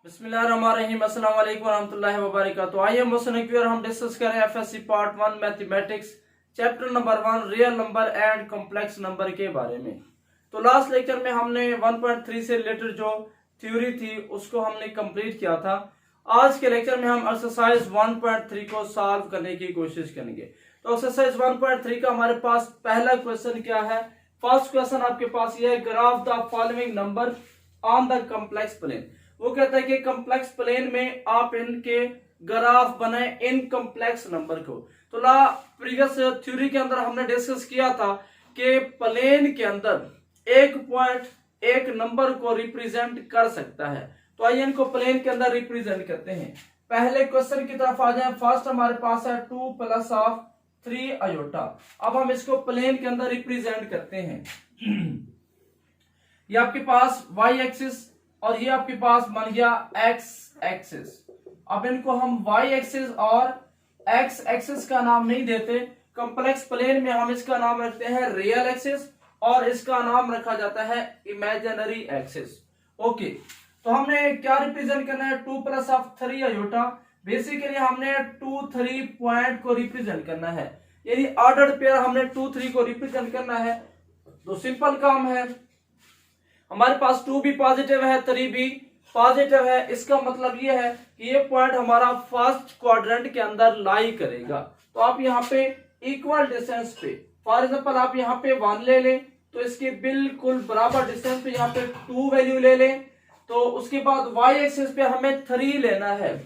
बिस्मिल्लाहिर्रहमानिर्रहीम, अस्सलाम वालेकुम रहमतुल्लाहि व बरकातुहू। आइए मुसन्निफ हम डिस्कस करें FSc part 1 mathematics chapter number 1 real number and complex number के बारे में। तो लास्ट लेक्चर में हमने 1.3 से रिलेटेड जो थ्योरी थी उसको हमने कंप्लीट किया था। आज के लेक्चर में हम एक्सरसाइज 1.3 को सॉल्व करने की कोशिश करेंगे। तो एक्सरसाइज 1.3 का हमारे पास पहला क्वेश्चन क्या है। फर्स्ट क्वेश्चन आपके पास ये है, graph the following number on the complex plane. वो कहता है कि कॉम्प्लेक्स प्लेन में आप इनके ग्राफ बनाए इन कॉम्प्लेक्स नंबर को। तो प्रीवियस थ्योरी के अंदर हमने डिस्कस किया था कि प्लेन के अंदर एक पॉइंट एक नंबर को रिप्रेजेंट कर सकता है। तो आइए इनको प्लेन के अंदर रिप्रेजेंट करते हैं। पहले क्वेश्चन की तरफ आ जाए। फर्स्ट हमारे पास है 2 + 3 आयोटा। अब हम इसको प्लेन के अंदर रिप्रेजेंट करते हैं। ये आपके पास वाई एक्सिस और ये आपके पास बन गया एक्स एक्सिस। अब इनको हम वाई एक्सिस और एक्स एक्सिस का नाम नहीं देते। कॉम्प्लेक्स प्लेन में हम इसका नाम रखते हैं रियल एक्सिस और इसका नाम रखा जाता है इमेजिनरी एक्सिस। ओके, तो हमने क्या रिप्रेजेंट करना है, 2 + 3 आयोटा। बेसिकली हमने 2 3 पॉइंट को रिप्रेजेंट करना है, यानी ऑर्डर्ड पेयर हमने 2 3 को रिप्रेजेंट करना है। तो सिंपल काम है, हमारे पास 2 भी पॉजिटिव है, 3 भी पॉजिटिव है। इसका मतलब ये है कि ये पॉइंट हमारा फर्स्ट क्वाड्रेंट के अंदर लाई करेगा। तो आप यहाँ पे इक्वल डिस्टेंस पे, फॉर एग्जांपल आप यहाँ पे 1 ले लें तो इसके बिल्कुल बराबर डिस्टेंस पे यहाँ पे 2 वैल्यू ले लें। तो उसके बाद वाई एक्सिस पे हमें 3 लेना है,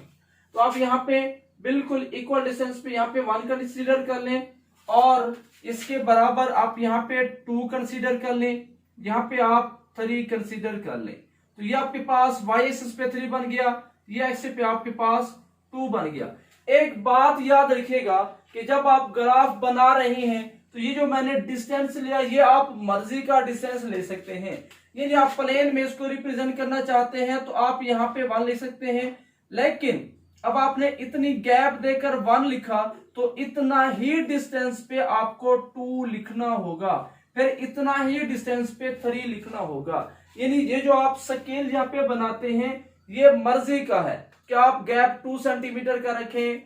तो आप यहाँ पे बिल्कुल इक्वल डिस्टेंस पे यहाँ पे 1 कंसीडर कर लें और इसके बराबर आप यहाँ पे 2 कंसीडर कर लें, यहाँ पे आप 3 कंसीडर कर लें। तो ये आपके पास वाई एक्सिस पे 3 बन गया, ये एक्सिस पे आपके पास 2 बन गया। एक बात याद रखिएगा कि जब आप ग्राफ बना रहे हैं तो ये जो मैंने डिस्टेंस लिया ये आप मर्जी का डिस्टेंस ले सकते हैं। यानी आप प्लेन में इसको रिप्रेजेंट करना चाहते हैं तो आप यहाँ पे 1 ले सकते हैं, लेकिन अब आपने इतनी गैप देकर 1 लिखा तो इतना ही डिस्टेंस पे आपको 2 लिखना होगा, फिर इतना ही डिस्टेंस पे 3 लिखना होगा। यानी ये जो आप स्केल यहाँ पे बनाते हैं ये मर्जी का है कि आप गैप 2 सेंटीमीटर का रखें,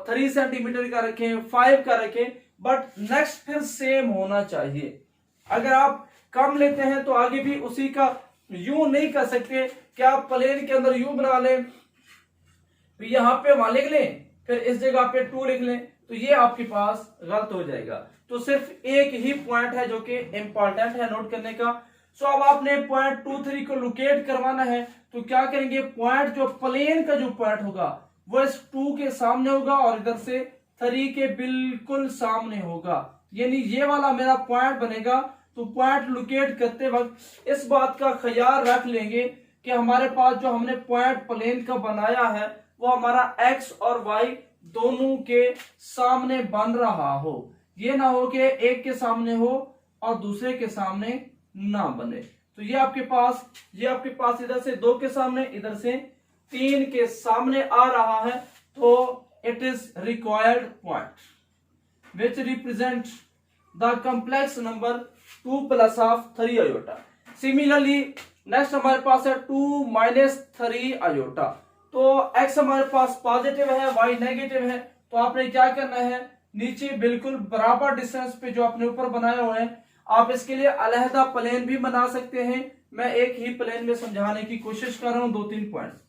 3 सेंटीमीटर का रखें, 5 का रखें, बट नेक्स्ट फिर सेम होना चाहिए। अगर आप कम लेते हैं तो आगे भी उसी का यू नहीं कर सकते कि आप प्लेन के अंदर यू बना लें, यहाँ पे 1 लिख लें, फिर इस जगह पे 2 लिख लें, तो ये आपके पास गलत हो जाएगा। तो सिर्फ एक ही पॉइंट है जो कि इंपॉर्टेंट है नोट करने का। सो अब आपने पॉइंट 2 3 को लोकेट करवाना है तो क्या करेंगे, पॉइंट जो प्लेन का जो पॉइंट होगा वो इस 2 के सामने होगा और इधर से 3 के बिल्कुल सामने होगा, यानी ये वाला मेरा पॉइंट बनेगा। तो पॉइंट लोकेट करते वक्त इस बात का ख्याल रख लेंगे कि हमारे पास जो हमने पॉइंट प्लेन का बनाया है वो हमारा एक्स और वाई दोनों के सामने बन रहा हो। ये ना हो कि एक के सामने हो और दूसरे के सामने ना बने। तो ये आपके पास इधर से 2 के सामने, इधर से 3 के सामने आ रहा है। तो it is required point which represent the complex number 2 + 3 iota. Similarly next हमारे पास है 2 - 3 आयोटा। तो x हमारे पास पॉजिटिव है, y नेगेटिव है, तो आपने क्या करना है, नीचे बिल्कुल बराबर डिस्टेंस पे जो आपने ऊपर बनाया हुआ है आप इसके लिए अलहदा प्लेन भी बना सकते हैं। मैं एक ही प्लेन में समझाने की कोशिश कर रहा हूं 2-3 पॉइंट्स।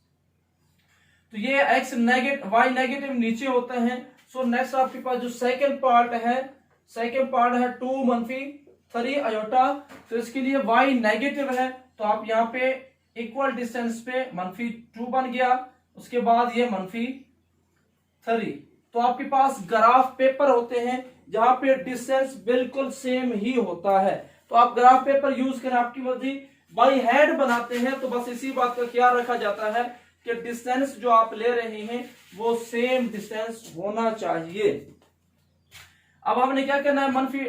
तो ये x नेगेटिव y नेगेटिव नीचे होते हैं। सो नेक्स्ट आपके पास जो सेकंड पार्ट है 2 - 3 आयोटा। तो इसके लिए y नेगेटिव है तो आप यहाँ पे इक्वल डिस्टेंस पे -2 बन गया, उसके बाद ये -3। तो आपके पास ग्राफ पेपर होते हैं जहां पे डिस्टेंस बिल्कुल सेम ही होता है, तो आप ग्राफ पेपर यूज करें, आपकी मर्जी। बाई हैंड बनाते हैं तो बस इसी बात का ख्याल रखा जाता है कि डिस्टेंस जो आप ले रहे हैं वो सेम डिस्टेंस होना चाहिए। अब आपने क्या करना है, -2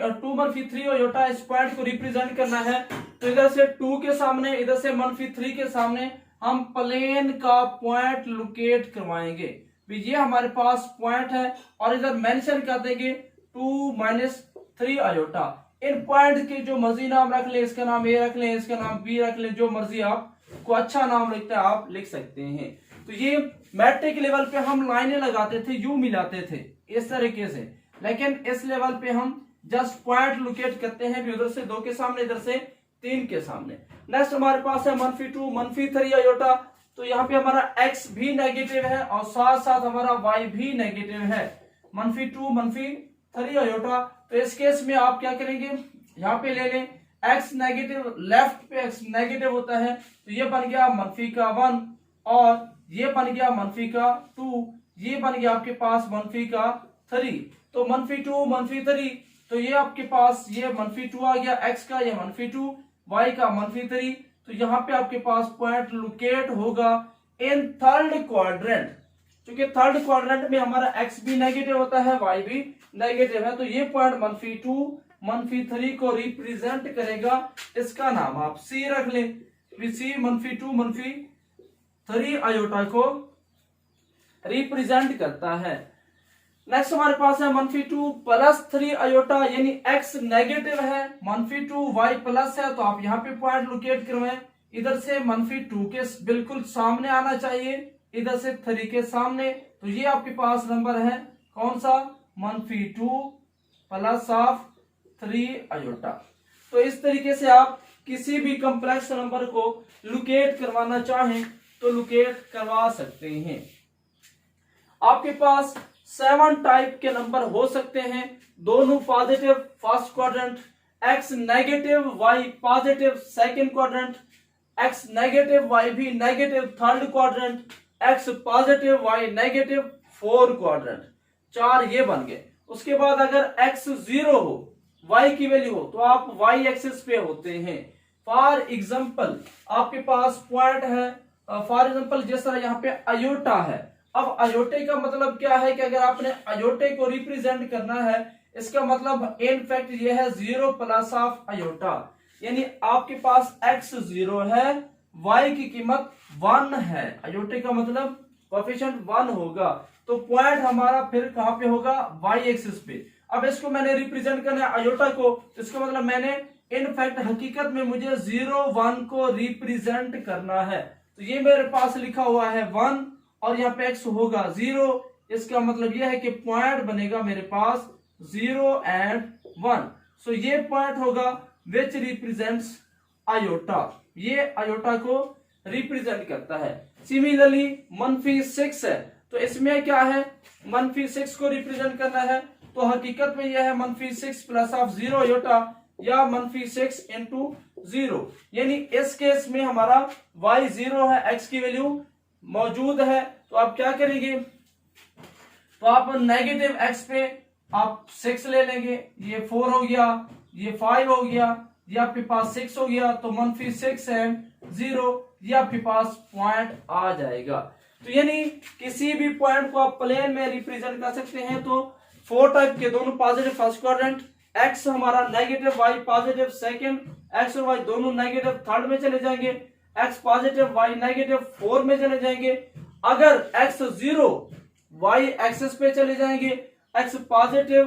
- 3 आयोटा इस पॉइंट को रिप्रेजेंट करना है। तो इधर से 2 के सामने, इधर से -3 के सामने हम प्लेन का पॉइंट लोकेट करवाएंगे। ये हमारे पास पॉइंट है और इधर मेंशन कर देंगे 2 - 3 आयोटा। इन पॉइंट के जो मर्जी नाम रख ले, इसका नाम ए रख ले, इसका नाम बी रख ले, जो मर्जी आप को अच्छा नाम लिखते हैं आप लिख सकते हैं। तो ये मैट्रिक लेवल पे हम लाइनें लगाते थे, यू मिलाते थे इस तरीके से, लेकिन इस लेवल पे हम जस्ट पॉइंट लोकेट करते हैं, उधर से 2 के सामने, इधर से 3 के सामने। नेक्स्ट हमारे पास है -2 -3 आयोटा। तो यहाँ पे हमारा x भी नेगेटिव है और साथ साथ हमारा y भी नेगेटिव है, -2 -3 आयोटा। तो इस केस में आप क्या करेंगे, यहाँ पे ले लें x नेगेटिव, लेफ्ट पे x नेगेटिव होता है, तो ये बन गया -1 और ये बन गया -2, ये बन गया आपके पास -3। तो -2 -3, तो ये आपके पास ये -2 आ गया x का, ये -2, y का -3। तो यहाँ पे आपके पास पॉइंट लोकेट होगा इन थर्ड क्वाड्रेंट, क्योंकि थर्ड क्वाड्रेंट में हमारा x भी नेगेटिव होता है, y भी नेगेटिव है। तो ये पॉइंट -2 -3 को रिप्रेजेंट करेगा, इसका नाम आप C रख लें, C -2 -3 आयोटा को रिप्रेजेंट करता है। नेक्स्ट हमारे पास है -2 +3 आयोटा, यानी x नेगेटिव है, -2 y प्लस है, तो आप यहाँ पे पॉइंट लोकेट करवाएं, इधर से -2 के बिल्कुल सामने आना चाहिए, इधर से 3 के सामने। तो ये आपके पास नंबर है कौन सा, -2 +3 आयोटा। तो इस तरीके से आप किसी भी कॉम्प्लेक्स नंबर को लोकेट करवाना चाहें तो लोकेट करवा सकते हैं। आपके पास 7 टाइप के नंबर हो सकते हैं, दोनों positive first quadrant, x negative y positive second quadrant, x negative y भी negative third quadrant, x positive y negative fourth quadrant. 4 ये बन गए। उसके बाद अगर x 0 हो, y की वैल्यू हो, तो आप y एक्सिस पे होते हैं। फॉर एग्जाम्पल आपके पास पॉइंट है, फॉर एग्जाम्पल जिस तरह यहाँ पे अयोटा है। अब अयोटे का मतलब क्या है कि अगर आपने अयोटे को रिप्रेजेंट करना है, इसका मतलब इन फैक्ट ये है 0 प्लस ऑफ अयोटा, यानी आपके पास x 0 है, y की कीमत 1 है, अयोटे का मतलब कोएफिशिएंट 1 होगा। तो पॉइंट हमारा फिर कहां पे होगा, y एक्सिस पे। अब इसको मैंने रिप्रेजेंट करना है अयोटा को, इसका मतलब मैंने इन फैक्ट हकीकत में मुझे 0 1 को रिप्रेजेंट करना है। तो ये मेरे पास लिखा हुआ है 1 और यहाँ पे x होगा 0, इसका मतलब यह है कि पॉइंट बनेगा मेरे पास 0 and 1। सो ये पॉइंट होगा विच रिप्रेजेंट्स अयोटा, ये अयोटा को रिप्रेजेंट करता है। सिमिलरली -6 है, तो इसमें क्या है, -6 को रिप्रेजेंट करना है, तो हकीकत में यह है -6 प्लस ऑफ 0 अयोटा या -6 इंटू 0, यानी इस केस में हमारा y 0 है, x की वैल्यू मौजूद है। तो आप क्या करेंगे, तो आप नेगेटिव x पे आप 6 ले लेंगे, ये 4 हो गया, ये 5 हो गया, ये आपके पास 6 हो गया, तो -6 and 0, ये आपके पास पॉइंट आ जाएगा। तो यानी किसी भी पॉइंट को आप प्लेन में रिप्रेजेंट कर सकते हैं। तो 4 टाइप के, दोनों पॉजिटिव फर्स्ट क्वाड्रेंट, x हमारा negative, y positive second, x और y दोनों नेगेटिव थर्ड में चले जाएंगे, x पॉजिटिव y नेगेटिव 4 में चले जाएंगे। अगर x 0 y एक्सिस पे चले जाएंगे, x पॉजिटिव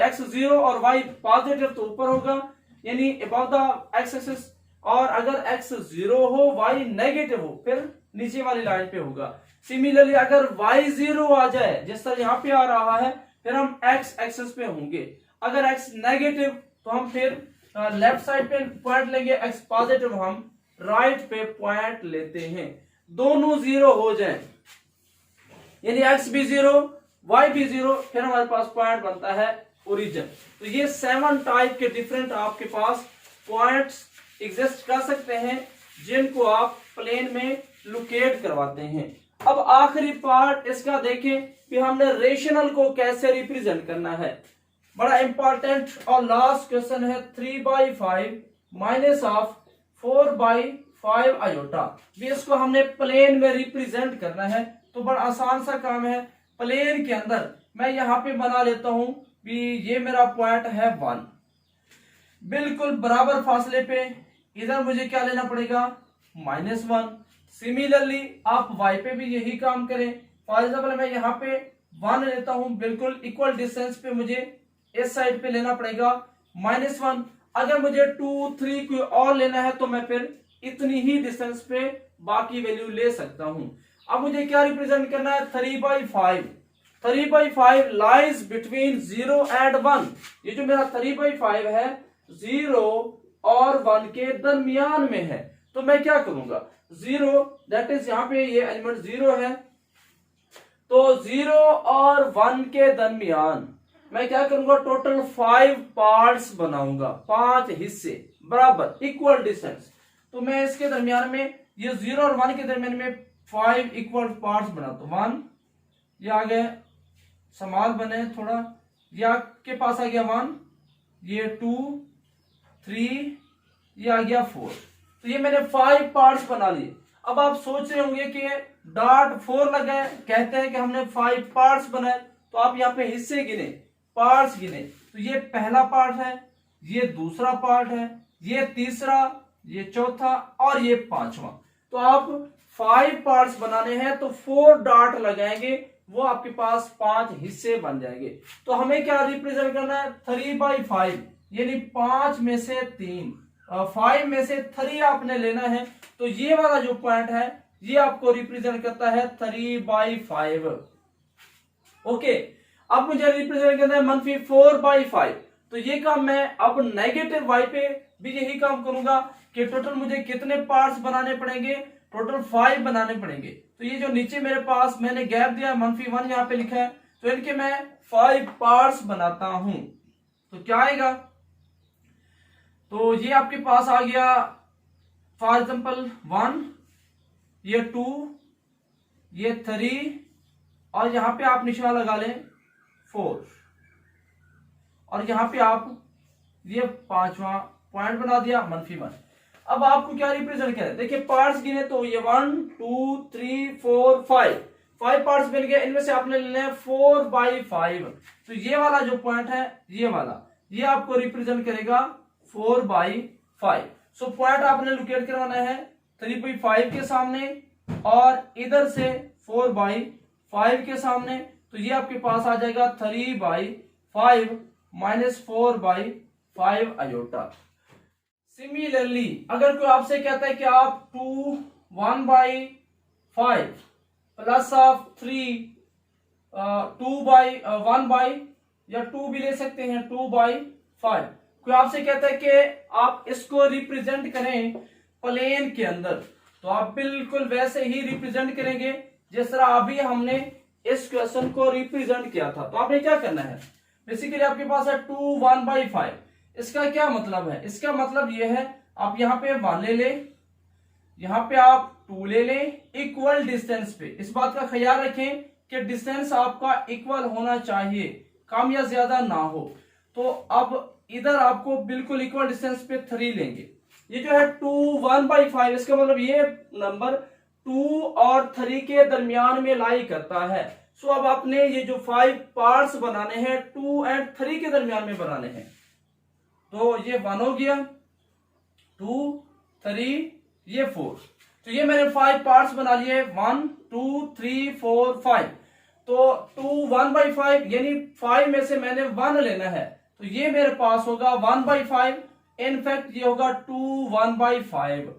x 0 और y पॉजिटिव तो ऊपर होगा, यानी अबव द x एक्सिस, और अगर x 0 हो y नेगेटिव हो फिर नीचे वाली लाइन पे होगा। सिमिलरली अगर y 0 आ जाए जिस तरह यहाँ पे आ रहा है, फिर हम x एक्सिस पे होंगे। अगर x नेगेटिव तो हम फिर लेफ्ट साइड पे पॉइंट लेंगे, x पॉजिटिव हम राइट पे पॉइंट लेते हैं। दोनों 0 हो जाए, यानी x भी 0 y भी 0, फिर हमारे पास पॉइंट बनता है ओरिजिन। तो ये 7 टाइप के डिफरेंट आपके पास पॉइंट्स एग्जिस्ट कर सकते हैं, जिनको आप प्लेन में लोकेट करवाते हैं। अब आखिरी पार्ट इसका देखें कि हमने रेशनल को कैसे रिप्रेजेंट करना है। बड़ा इंपॉर्टेंट और लास्ट क्वेश्चन है 3/5 माइनस ऑफ 4/5 आयोटा। भी इसको हमने प्लेन में रिप्रेजेंट करना है, तो बड़ा आसान सा काम है। प्लेन के अंदर मैं यहाँ पे बना लेता हूं भी, ये मेरा पॉइंट है 1, बिल्कुल बराबर फासले पे इधर मुझे क्या लेना पड़ेगा, -1। सिमिलरली आप y पे भी यही काम करें। फॉर एग्जाम्पल मैं यहाँ पे 1 लेता हूं, बिल्कुल इक्वल डिस्टेंस पे मुझे इस साइड पे लेना पड़ेगा -1। अगर मुझे 2 3 कोई और लेना है तो मैं फिर इतनी ही डिस्टेंस पे बाकी वैल्यू ले सकता हूं। अब मुझे क्या रिप्रेजेंट करना है, 3/5। 3/5 लाइज बिटवीन 0 एंड 1। ये जो मेरा 3/5 है 0 और 1 के दरमियान में है। तो मैं क्या करूंगा, 0 दैट इज यहाँ पे ये एलिमेंट 0 है, तो 0 और 1 के दरमियान मैं क्या करूंगा, टोटल 5 पार्ट्स बनाऊंगा, 5 हिस्से बराबर इक्वल डिस्टेंस। तो मैं इसके दरमियान में ये 0 और 1 के दरमियान में 5 इक्वल पार्ट्स बनाता हूं। 1 ये आ गए, समाल बने थोड़ा, ये आपके पास आ गया 1, ये 2, 3, ये आ गया 4। तो ये मैंने 5 पार्ट्स बना लिए। अब आप सोच रहे होंगे कि डॉट 4 लगाए, कहते हैं कि हमने 5 पार्ट्स बनाए, तो आप यहाँ पे हिस्से गिने, पार्ट्स गिने, तो ये पहला पार्ट है, ये दूसरा पार्ट है, ये तीसरा, ये चौथा और ये पांचवा। तो आप 5 पार्ट्स बनाने हैं तो 4 डॉट लगाएंगे, वो आपके पास 5 हिस्से बन जाएंगे। तो हमें क्या रिप्रेजेंट करना है, 3/5 यानी 5 में से 3, 5 में से 3 आपने लेना है। तो ये वाला जो पॉइंट है ये आपको रिप्रेजेंट करता है 3/5। ओके, अब मुझे रिप्रेजेंट करना है -4/5। तो ये काम मैं अब नेगेटिव y पे भी यही काम करूंगा कि टोटल मुझे कितने पार्ट्स बनाने पड़ेंगे, टोटल 5 बनाने पड़ेंगे। तो ये जो नीचे मेरे पास मैंने गैप दिया -1 यहाँ पे लिखा है, तो इनके मैं 5 पार्ट्स बनाता हूं। तो क्या आएगा, तो ये आपके पास आ गया फॉर एग्जाम्पल 1, ये 2, ये 3 और यहां पे आप निशान लगा लें 4 और यहां पे आप ये 5वां पॉइंट बना दिया -1। अब आपको क्या रिप्रेजेंट करें, देखिए पार्ट्स गिने तो ये 1 2 3 4 5 पार्ट्स मिल गए, इनमें से आपने लेना है 4/5। तो ये वाला जो पॉइंट है ये वाला, ये आपको रिप्रेजेंट करेगा 4/5। सो पॉइंट आपने लोकेट करवाना है 3/5 के सामने और इधर से 4/5 के सामने। तो ये आपके पास आ जाएगा 3/5 -4/5 अयोटा। सिमिलरली अगर कोई आपसे कहता है कि आप 1/5 प्लस ऑफ 3 1 या 2 भी ले सकते हैं 2/5। कोई आपसे कहता है कि आप इसको रिप्रेजेंट करें प्लेन के अंदर, तो आप बिल्कुल वैसे ही रिप्रेजेंट करेंगे जिस तरह अभी हमने इस क्वेश्चन को रिप्रेजेंट किया था। तो आपने क्या करना है, बेसिकली आपके पास है 2 1/5। इसका क्या मतलब है, इसका मतलब यह है आप यहाँ पे 1 ले ले, यहाँ पे आप 2 ले ले, इक्वल डिस्टेंस पे। इस बात का ख्याल रखें कि डिस्टेंस आपका इक्वल होना चाहिए, कम या ज्यादा ना हो। तो अब इधर आपको बिल्कुल इक्वल डिस्टेंस पे 3 लेंगे। ये जो है 2 1/5, इसका मतलब ये नंबर 2 और 3 के दरमियान में लाई करता है। सो अब आपने ये जो 5 पार्ट्स बनाने हैं 2 और 3 के दरमियान में बनाने हैं। तो ये 1 हो गया, 2 3 ये 4। तो ये मैंने 5 पार्ट्स बना लिए 1 2 3 4 5। तो 2 1/5 यानी 5 में से मैंने 1 लेना है, तो ये मेरे पास होगा 1/5। इनफैक्ट ये होगा 2 1/5।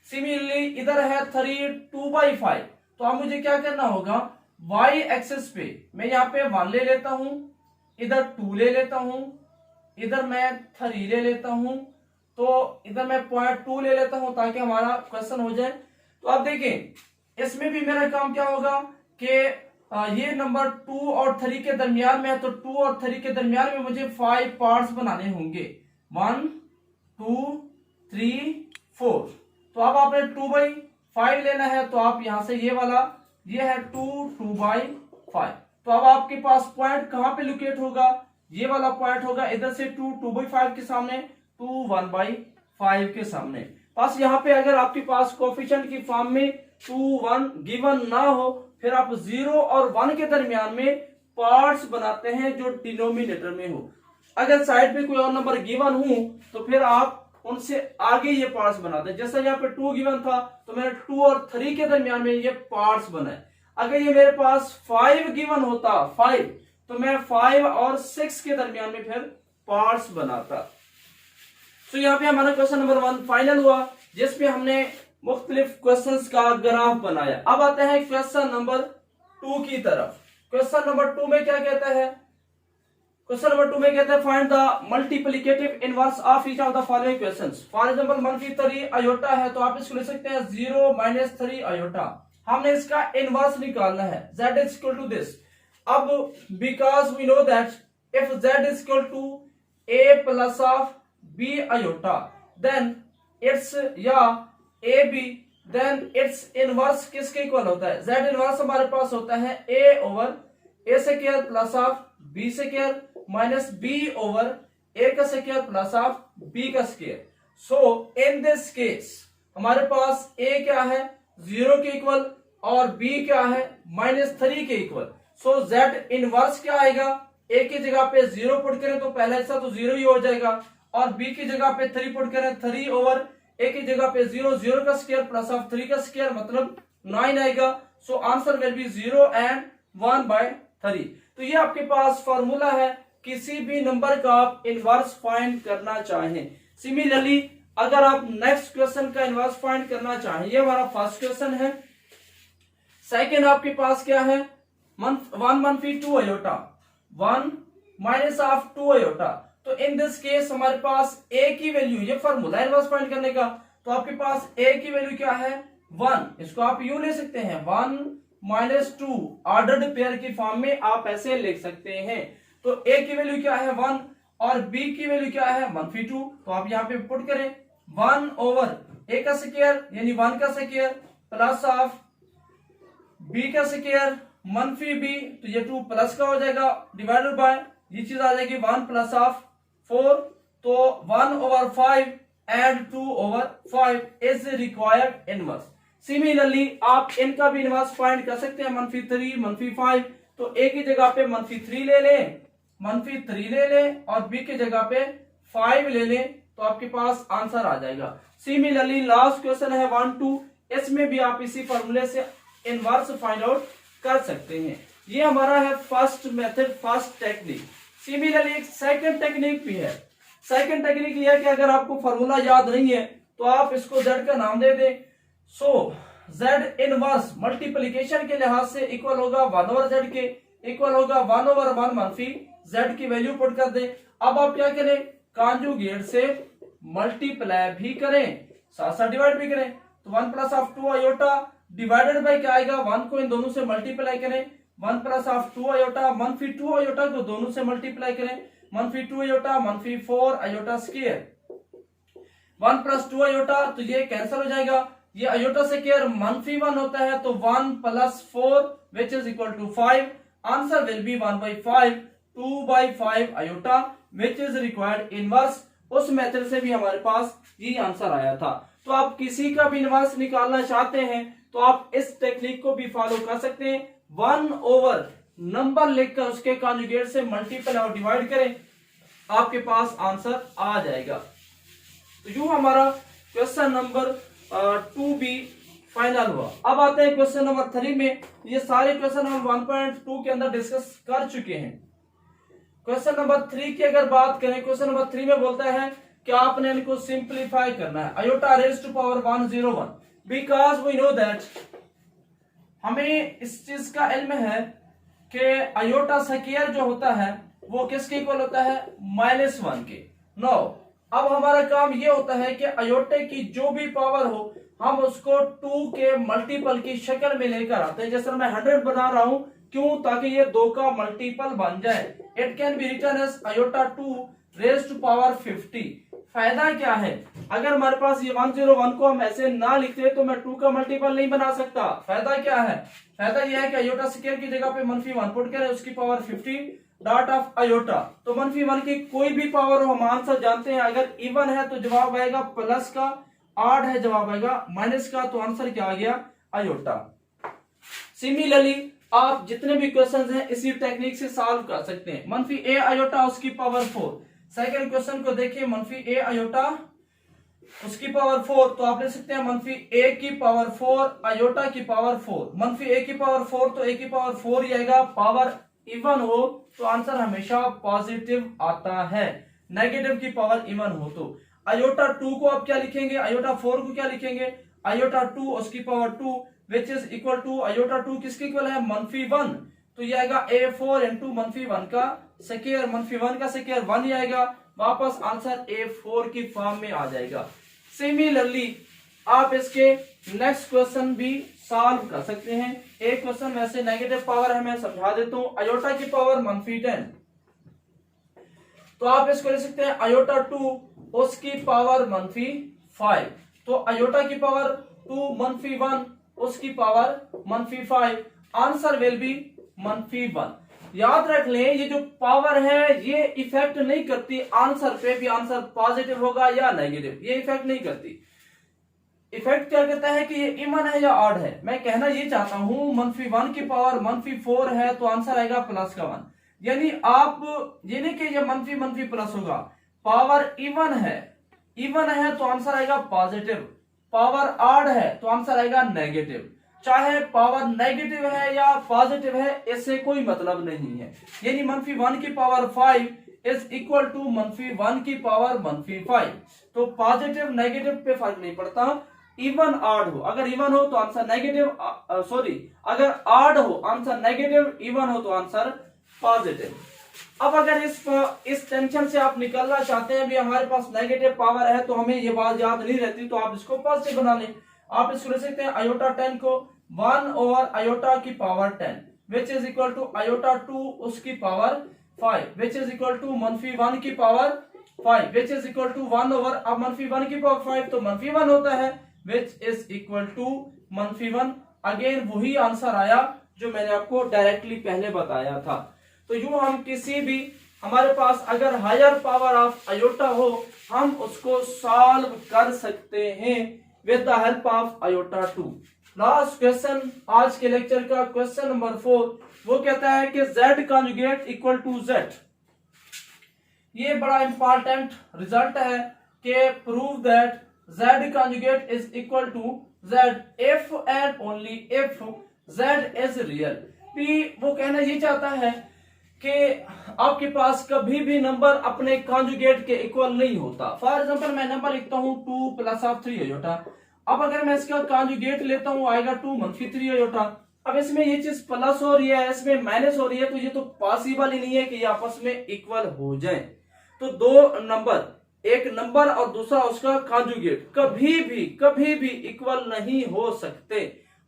सिमिलरली इधर है 3 2/5। तो अब मुझे क्या करना होगा, y एक्सिस पे मैं यहाँ पे 1 ले लेता हूं, इधर 2 ले लेता हूं, इधर मैं 3 ले लेता हूं, तो इधर मैं पॉइंट 2 ले लेता हूं ताकि हमारा क्वेश्चन हो जाए। तो आप देखें इसमें भी मेरा काम क्या होगा कि ये नंबर 2 और 3 के दरमियान में है, तो 2 और 3 के दरमियान में मुझे 5 पार्ट्स बनाने होंगे 1 2 3 4। तो अब आपने 2/5 लेना है, तो आप यहां से ये वाला ये है 2 2/5। तो अब आपके पास पॉइंट कहां पे लोकेट होगा, ये वाला पॉइंट होगा इधर से 2 2/5 के सामने, 2 1/5 के सामने। बस यहाँ पे अगर आपके पास कोफिशिएंट की फॉर्म में 2 1 गिवन ना हो, फिर आप 0 और 1 के दरमियान में पार्ट्स बनाते हैं जो डिनोमिनेटर में हो। अगर साइड पे कोई और नंबर गिवन हो तो फिर आप उनसे आगे ये पार्ट्स बनाते हैं। जैसा यहाँ पे 2 गिवन था तो मैंने 2 और 3 के दरमियान में ये पार्ट्स बनाए। अगर ये मेरे पास 5 गिवन होता 5, तो मैं 5 और 6 के दरमियान में फिर पार्ट्स बनाता। तो यहाँ पे हमारा क्वेश्चन नंबर 1 फाइनल हुआ। जिसमें हमने मुख्तलिफ क्वेश्चंस का ग्राफ बनाया। अब आते हैं क्वेश्चन नंबर 2 की तरफ। क्वेश्चन नंबर 2 में क्या कहता है? क्वेश्चन नंबर 2 में कहता है find the multiplicative inverse of each of the following questions. For example -3 iota है तो आप इसको लिख सकते हैं 0 - 3 अयोटा। हमने इसका इनवर्स निकालना है, z is equal to this. अब because we know that if z is equal to a plus of b iota then it's या ab देन इट्स इनवर्स किसके इक्वल होता है? z इनवर्स हमारे पास होता है a over a square plus of b square minus b over a का स्क्वायर प्लस ऑफ b का square. So in this case हमारे पास a क्या है? 0 के इक्वल और b क्या है? -3 के इक्वल। सो z इनवर्स क्या आएगा? a की जगह पे 0 पुट करें तो पहला हिस्सा तो 0 ही हो जाएगा और b की जगह पे 3 पुट करें 3 ओवर a की जगह पे 0 0 का स्क्वायर प्लस ऑफ 3 का स्क्वायर मतलब 9 आएगा। So answer will B 0 and 1/3। तो ये आपके पास फॉर्मूला है किसी भी नंबर का आप इनवर्स फाइंड करना चाहें। सिमिलरली अगर आप नेक्स्ट क्वेश्चन का इनवर्स फाइंड करना चाहें, ये हमारा फर्स्ट क्वेश्चन है। सेकंड आपके पास क्या है? 1 - 2 अयोटा, 1 माइनस ऑफ 2 अयोटा। तो इन दिस केस हमारे पास a की वैल्यू, ये फॉर्मूला इनवर्स फाइंड करने का, तो आपके पास a की वैल्यू क्या है? 1। इसको आप यूं ले सकते हैं 1 - 2 ऑर्डर्ड पेयर की फॉर्म में आप ऐसे लिख सकते हैं। तो a की वैल्यू क्या है? 1 और b की वैल्यू क्या है? 1/2। तो आप यहाँ पे पुट करें 1 ओवर a का स्क्वायर यानी 1 का स्क्वायर प्लस ऑफ b का स्क्वायर -b, तो ये 2 प्लस का हो जाएगा डिवाइडेड बाय ये चीज आ जाएगी 1 प्लस ऑफ 4, तो 1/5 and 2/5 is required inverse. Similarly आप इनका भी इनवर्स फाइंड कर सकते हैं। -3 -5, तो a की जगह पे -3 ले लें, -3 ले लें और b की जगह पे 5 ले लें, तो आपके पास आंसर आ जाएगा। सिमिलरली लास्ट क्वेश्चन है 1 2, इसमें भी आप इसी फॉर्मूले से इनवर्स फाइंड आउट कर सकते हैं। ये हमारा है first method, first technique. Similarly एक सेकंड टेक्निक भी है। सेकंड टेक्निक ये है कि अगर आपको फॉर्मूला याद नहीं है तो आप इसको z का नाम दे दें। सो z इनवर्स मल्टीप्लिकेशन के लिहाज से इक्वल होगा 1/z के, इक्वल होगा 1/1 मनफी z की वैल्यू पुट कर दें। अब आप क्या करें? कॉन्जुगेट से मल्टीप्लाई भी करें, साथ साथ डिवाइड भी करें। तो 1 plus of 2 iota divided by क्या आएगा? 1 को इन दोनों से मल्टीप्लाई करें, 1 प्लस ऑफ 2 अयोटा, -2 अयोटा को दोनों से मल्टीप्लाई करें, -2 iota, -4 iota square, 1 plus 2 iota, तो ये कैंसिल हो जाएगा। ये अयोटा स्क्वायर -1 होता है, तो 1 plus 4 which is equal to 5। Answer will be 1/5, 2/5 iota which is required inverse. उस मेथड से भी हमारे पास ये आंसर आया था। तो आप किसी का भी इनवर्स निकालना चाहते हैं तो आप इस टेक्निक को भी फॉलो कर सकते हैं। 1 ओवर नंबर लिखकर उसके कॉन्जुगेट से मल्टीपल और डिवाइड करें, आपके पास आंसर आ जाएगा। तो यूं हमारा क्वेश्चन नंबर 2 भी फाइनल हुआ। अब आते हैं क्वेश्चन नंबर 3 में। ये सारे क्वेश्चन हम 1.2 के अंदर डिस्कस कर चुके हैं। क्वेश्चन नंबर 3 की अगर बात करें, क्वेश्चन नंबर 3 में बोलता है कि आपने इनको सिंप्लीफाई करना है। Iota raised to power 101, because we know that, हमें इस चीज का इल्म है कि अयोटा स्क्वायर जो होता है वो किसके इक्वल होता है? -1 के। नो, अब हमारा काम ये होता है कि अयोटे की जो भी पावर हो हम उसको 2 के मल्टीपल की शक्ल में लेकर आते हैं। जैसे मैं 100 बना रहा हूं, क्यों? ताकि ये 2 का मल्टीपल बन जाए। It can be written as iota 2 raised to power 50। फायदा क्या है? अगर हमारे पास ये 101 को हम ऐसे ना लिखते तो मैं 2 का मल्टीपल नहीं बना सकता। फायदा क्या है? फायदा यह है कि अयोटा स्क्वायर की जगह पे -1 पुट करें, उसकी पावर 50 डॉट ऑफ अयोटा, तो -1 की कोई भी पावर हो हम आंसर जानते हैं। अगर इवन है तो जवाब आएगा प्लस का, ऑड है जवाब आएगा माइनस का, तो आंसर क्या आ गया? अयोटा। सिमिलरली आप जितने भी क्वेश्चन हैं इसी टेक्निक से सॉल्व कर सकते हैं। -a अयोटा उसकी पावर 4। सेकंड क्वेश्चन को देखिए, -a अयोटा उसकी पावर 4, तो आप ले सकते हैं -a की पावर 4 अयोटा की पावर 4। -a की पावर 4 तो a की पावर 4 ही आएगा। पावर इवन हो तो आंसर हमेशा पॉजिटिव आता है, नेगेटिव की पावर इवन हो तो। आयोटा 2 को आप क्या लिखेंगे, आयोटा 4 को क्या लिखेंगे, आयोटा 2 उसकी power 2 which is equal to iota 2 किसके इक्वल है, -1। तो ये आएगा A4 इंटू -1 का स्क्वायर, -1 का स्क्वायर 1 ही आएगा, वापस आंसर A4 की फॉर्म में आ जाएगा। सिमिलरली आप इसके नेक्स्ट क्वेश्चन भी सॉल्व कर सकते हैं। एक क्वेश्चन वैसे नेगेटिव पावर है, मैं समझा देता हूं, आयोटा की पावर -10, तो आप इसको ले सकते हैं आयोटा 2 उसकी पावर -5, तो आयोटा की पावर 2 -1 उसकी पावर -5, आंसर विल बी -1। याद रख लें ये जो पावर है ये इफेक्ट नहीं करती आंसर पे भी, आंसर पॉजिटिव होगा या नेगेटिव, ये इफेक्ट नहीं करती। इफेक्ट क्या कहता है कि ये इवन है या ऑड है। मैं कहना ये चाहता हूं -1 की पावर -4 है तो आंसर आएगा प्लस का 1, यानी आप ये नहीं कि ये -1 प्लस होगा, पावर इवन है तो आंसर आएगा पॉजिटिव, पावर ऑड है तो आंसर आएगा नेगेटिव। चाहे पावर नेगेटिव है या पॉजिटिव है इससे कोई मतलब नहीं है, यानी -1 की पावर 5 इज इक्वल टू -1 की पावर -5। तो पॉजिटिव नेगेटिव पे फर्क नहीं पड़ता, इवन ऑड हो, अगर इवन हो तो आंसर नेगेटिव, अगर ऑड हो आंसर नेगेटिव, इवन हो तो आंसर पॉजिटिव। अब अगर इस टेंशन से आप निकलना चाहते हैं भी हमारे पास नेगेटिव पावर है तो हमें ये बात याद नहीं रहती, तो आप इसको पॉजिटिव बना लें। आप इसको ले सकते हैं आयोटा 10 को 1 ओवर आयोटा की power 10 which is equal to iota 2 उसकी power 5 which is equal to -1 की power 5 which is equal to 1 over, अब -1 की पावर 5 तो -1 होता है which is equal to -1। Again वही आंसर आया जो मैंने आपको डायरेक्टली पहले बताया था। तो यूं हम किसी भी, हमारे पास अगर हायर पावर ऑफ आयोटा हो हम उसको सॉल्व कर सकते हैं with the help of iota 2। Last question आज के लेक्चर का क्वेश्चन नंबर 4, वो कहता है कि z conjugate equal to z। ये बड़ा इंपॉर्टेंट रिजल्ट है कि prove that z conjugate is equal to z if and only if z is real. वो कहना ये चाहता है कि आपके पास कभी भी नंबर अपने कॉन्जुगेट के इक्वल नहीं होता। फॉर एग्जांपल मैं नंबर लिखता हूं 2 प्लस ऑफ 3 आयोटा, अब अगर मैं इसका कॉन्जुगेट लेता हूं आएगा 2 -3 आयोटा। अब इसमें ये चीज प्लस हो रही है, इसमें माइनस हो रही है, तो ये तो पॉसिबल ही नहीं है कि ये आपस में इक्वल हो जाए। तो दो नंबर, एक नंबर और दूसरा उसका कॉन्जुगेट कभी भी इक्वल नहीं हो सकते।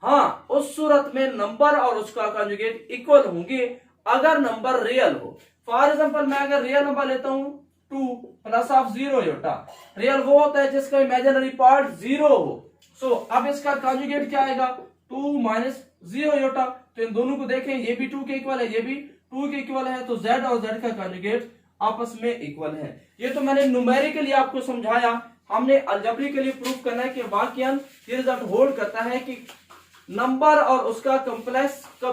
हाँ, उस सूरत में नंबर और उसका कॉन्जुगेट इक्वल होंगे अगर नंबर रियल हो। फॉर एग्जांपल मैं अगर रियल नंबर लेता हूं 2 प्लस ऑफ 0 आयोटा, रियल वो होता है जिसका इमेजिनरी पार्ट 0 हो। सो अब इसका कॉन्जुगेट क्या आएगा 2 - 0 आयोटा, तो इन दोनों को देखें, ये भी 2 के इक्वल है, ये भी 2 के इक्वल है, तो z और z का कॉन्जुगेट आपस में इक्वल है। ये तो मैंने न्यूमेरिकली आपको समझाया, हमने अलजेब्रिकली प्रूफ करना है कि वाकई ये रिजल्ट होल्ड करता है कि नंबर और उसका कॉम्प्लेक्स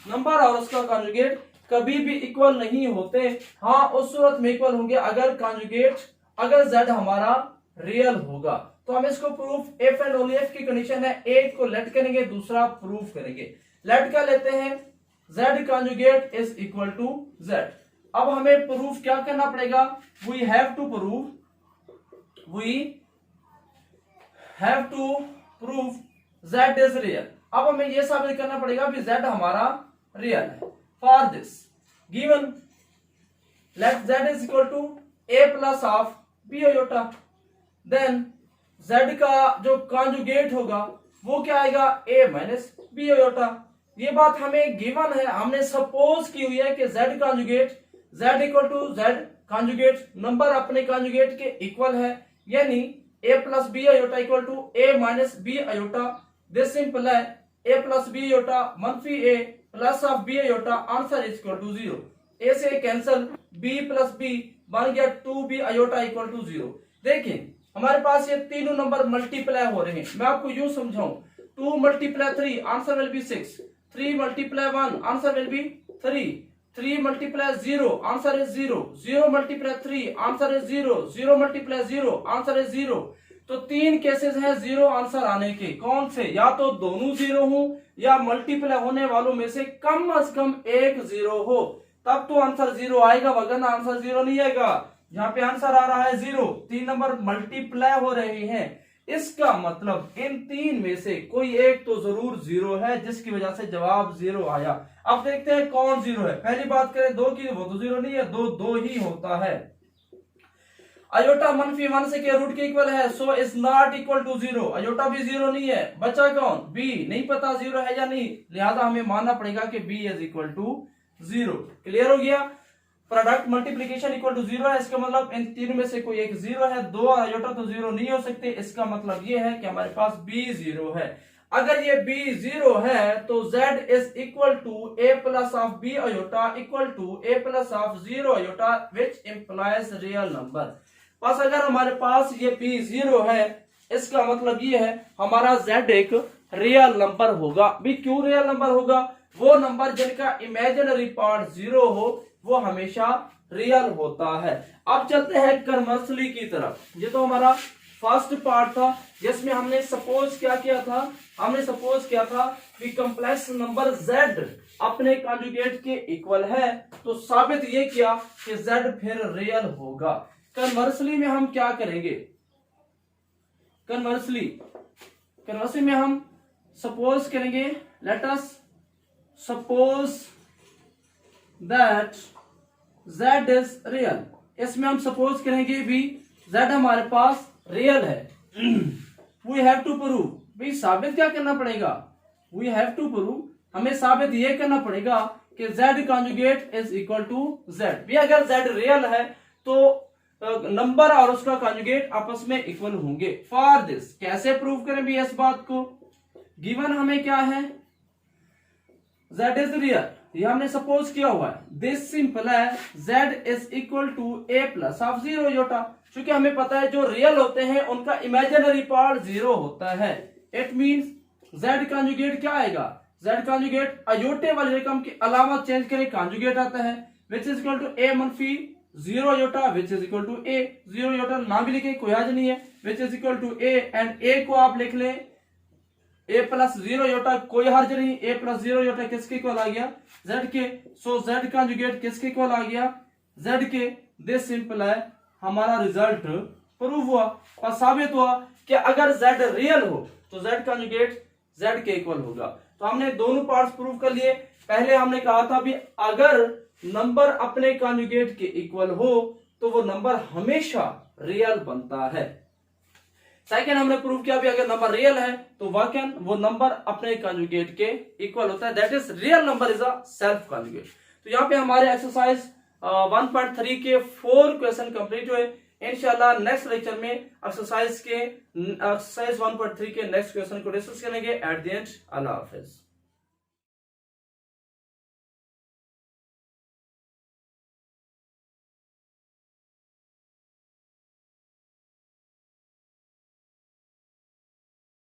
नंबर और उसका कॉन्जुगेट कभी भी इक्वल नहीं होते। हाँ, उस सूरत में इक्वल होंगे अगर z हमारा रियल होगा। तो हम इसको proof F and only F की कंडीशन है, एक को लेट करेंगे, दूसरा प्रूफ करेंगे। लेट का लेते हैं z conjugate is equal to z। अब हमें प्रूफ क्या करना पड़ेगा, we have to prove z is real. अब हमें यह साबित करना पड़ेगा कि z हमारा रियल है। For this given let z is equal to a plus of b iota, then z का जो कॉन्जुगेट होगा वो क्या आएगा a माइनस b आयोटा। ये बात हमें गिवन है, हमने सपोज की हुई है कि z conjugate z equal to z conjugate number अपने कॉन्जुगेट के इक्वल है, यानी a plus b iota equal to a minus b iota. This simple है a प्लस b आयोटा मनफी a plus of b iota, answer is equal to 0। a से cancel, b plus b बन गया 2b iota equal to 0। देखिए हमारे पास ये तीनों number multiply हो रहे हैं, मैं आपको यूं समझाऊं, 2 × 3 answer will B 6, 3 × 1 answer will B 3, 3 × 0 answer is 0, 0 × 3 answer is 0, 0 × 0 answer is 0। तो 3 केसेस हैं 0 आंसर आने के, कौन से, या तो दोनों 0 हो या मल्टीप्लाई होने वालों में से कम एक 0 हो, तब तो आंसर 0 आएगा, वरना आंसर 0 नहीं आएगा। यहाँ पे आंसर आ रहा है 0, 3 नंबर मल्टीप्लाई हो रहे हैं। इसका मतलब इन 3 में से कोई एक तो जरूर 0 है, जिसकी वजह से जवाब 0 आया। अब देखते हैं कौन 0 है। पहली बात करें 2 की, वो तो 0 नहीं है, 2 ही होता है। अयोटा -1 से के रूट के इक्वल है, so is not equal to 0। Iota भी 0 नहीं है, बचा कौन? बी। नहीं पता 0 है या नहीं, लिहाजा हमें मानना पड़ेगा कि b is equal to 0। Clear हो गया? प्रोडक्ट मल्टीप्लीकेशन इक्वल टू 0 है, इसका मतलब इन तीनों में से कोई एक 0 है। 2 और अयोटा तो 0 नहीं हो सकते, इसका मतलब ये है कि हमारे पास बी 0 है। अगर ये b 0 है तो z is equal to a plus of b iota equal to a plus of 0 iota which implies real number. बस अगर हमारे पास ये b 0 है, इसका मतलब ये है हमारा z एक रियल नंबर होगा। भी क्यों रियल नंबर होगा? वो नंबर जिनका इमेजिनरी पार्ट 0 हो वो हमेशा रियल होता है। अब चलते हैं कन्वर्सली की तरफ। ये तो हमारा फर्स्ट पार्ट था जिसमें हमने सपोज क्या किया था? हमने सपोज किया था कि कॉम्प्लेक्स नंबर z अपने कॉन्जुगेट के इक्वल है, तो साबित ये किया कि z फिर रियल होगा। कन्वर्सली में हम क्या करेंगे? कन्वर्सली में हम सपोज करेंगे, let us suppose that z is real. इसमें हम सपोज करेंगे भी z हमारे पास रियल है। वी हैव टू प्रूव, भाई साबित क्या करना पड़ेगा? वी हैव टू प्रूव, हमें साबित ये करना पड़ेगा कि z conjugate is equal to z। भी अगर z रियल है तो नंबर और उसका कॉन्जुगेट आपस में इक्वल होंगे। फॉर दिस कैसे प्रूव करें भी इस बात को? गिवन हमें क्या है? z इज रियल, ये हमने सपोज किया हुआ है। दिस सिंपल है z is equal to a plus of 0 iota. क्योंकि हमें पता है जो रियल होते हैं उनका इमेजिनरी पार्ट 0 होता है। इट मींस z कॉन्जुगेट क्या आएगा? z कॉन्जुगेट अयोटे वाली रकम के अलावा चेंज करें कॉन्जुगेट आता है, which is equal to a मनफी 0 iota which is equal to a। 0 iota ना भी लिखे कोई हर्ज नहीं है, which is equal to a and a को आप लिख लें a प्लस 0 अयोटा, कोई हर्ज नहीं। a प्लस 0 अयोटा किसके इक्वल आ गया? z के। सो z कॉन्जुगेट किसके इक्वल आ गया? z के। दिस सिंपल है, हमारा रिजल्ट प्रूव हुआ और साबित हुआ कि अगर z रियल हो तो z कॉन्जुगेट z के इक्वल होगा। तो हमने दोनों पार्ट्स प्रूव कर लिए। पहले हमने कहा था भी अगर नंबर अपने कॉन्जुगेट के इक्वल हो तो वो नंबर हमेशा रियल बनता है। सेकंड हमने प्रूव किया भी अगर नंबर रियल है तो वाकई वो नंबर अपने कॉन्जुगेट के इक्वल होता है, that is real number is a self conjugate. तो यहाँ पे हमारे एक्सरसाइज 1.3 के 4 क्वेश्चन कंप्लीट हुए। इंशाल्लाह नेक्स्ट लेक्चर में एक्सरसाइज 1.3 के नेक्स्ट क्वेश्चन को डिस्कस करेंगे। At the end Allah Hafiz.